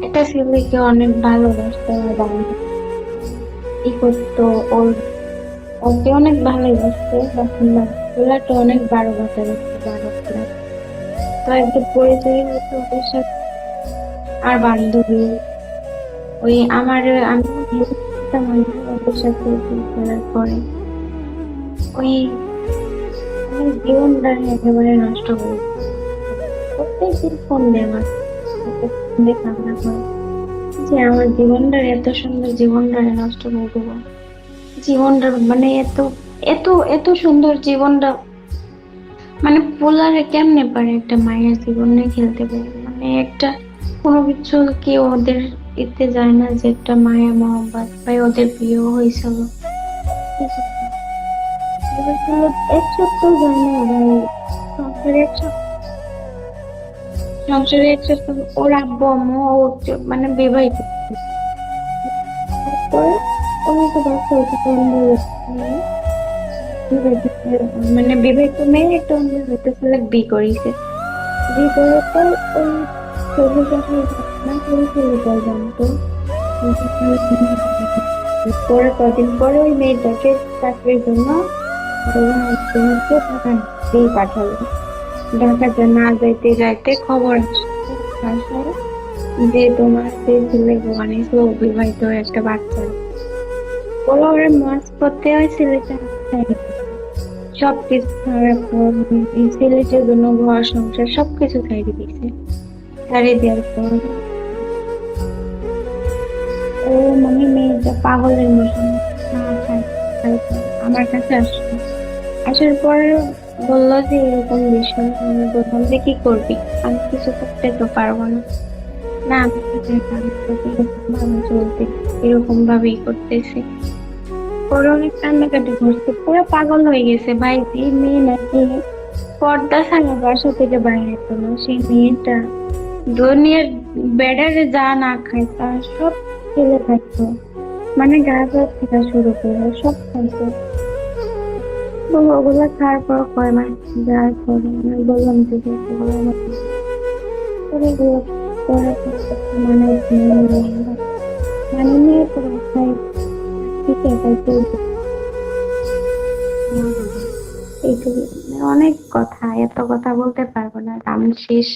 একটা ছেলেকে অনেক ভালোবাসতো আমার বান্ধবী, ই করতো ওর, ওকে অনেক ভালোবাসতো তখন ছেলেটা অনেক বারো কথা দিচ্ছে, বারো ক্লাস। তো একদিন পরিচয় হতো ওদের সাথে, আর বান্ধবী ওই আমার, আমি হেল্প করতাম আর কি ওদের সাথে বিয়ে করার পরে। ওই আমার জীবনটা একেবারে নষ্ট করে দিচ্ছে। প্রত্যেকদিন ফোন দেয় আমার, ওকে ফোন দিয়ে কান্না করে যে আমার জীবনটা এত সুন্দর জীবনটা নষ্ট করে দেবো। জীবনটা মানে এত এত এত সুন্দর জীবনটা, মানে পোলারে কেমনে পারে একটা মায়ের জীবন নিয়ে খেলতে পারে, মানে একটা কোনো কিছু কি ওদের এতে যায় না যে একটা মায়ের মহব্বত পাই, ওদের বিয়ে হয়েছিল কিছু না। বিয়ে হয়েছিল এক সপ্তাহ যায় না ভাই, সংসারে এক সপ্তাহ, সংসারে এক সপ্তাহ ওর আব্বু আম্মু মানে বিবাহিত। তারপরে ওই তো বাচ্চা হয়েছে, বিবাহিত মানে বিবাহিত মেয়ে একটা অন্য হইতে ছেলে বিয়ে করেছে। বিয়ে করার পর ওই ছেলে যখন ঘটনা করেছিল জানতো, পরে কদিন পরে ওই মেয়েটাকে চাকরির জন্য হচ্ছে ঢাকা দিয়ে পাঠালো। ঢাকাতে না যাইতে যাইতে খবর আসলো যে তোমার যে ছেলে বানিয়েছে ও বিবাহিত একটা বাচ্চা। ওরা ওরা মাছ পড়তে ওই ছেলেটা সবকিছু ছাড়ার পর এই ছেলেটার জন্য ঘর সংসার সবকিছু ছাড়িয়ে দিয়েছে। ছাড়িয়ে দেওয়ার পর ও মানে মেয়েটা পাগলের মতন না খায়, আমার কাছে আসলো। আসার পর বললো যে এরকম বিষয়। আমি বললাম যে কি করবি, আমি কিছু করতে তো পারবো না। না আমি তো চাই না, আমি তো এরকম ভাবে চলতে, এরকম ভাবেই করতেছি। ওর অনেক কান্নাকাটি করছে, পুরো পাগল হয়ে গেছে ভাই। যে মেয়ে নাকি পর্দা ছাড়া বাসা থেকে বাইরে হতো না, সেই মেয়েটা দুনিয়ার বেডারে যা না খায় তা সব ফেলে খাইতো, মানে গাঁজা থেকে শুরু করে সব খাইতো। তো ওগুলা খাওয়ার পর কয় মাস যাওয়ার পরে আমি বললাম যে ওগুলো আমার পরে এগুলো করার পর মানে মানে নিয়ে তো খাই, ঠিক আছে চলবে। এইটুকু, মানে অনেক কথা, এত কথা বলতে পারবো না, আমি শেষ।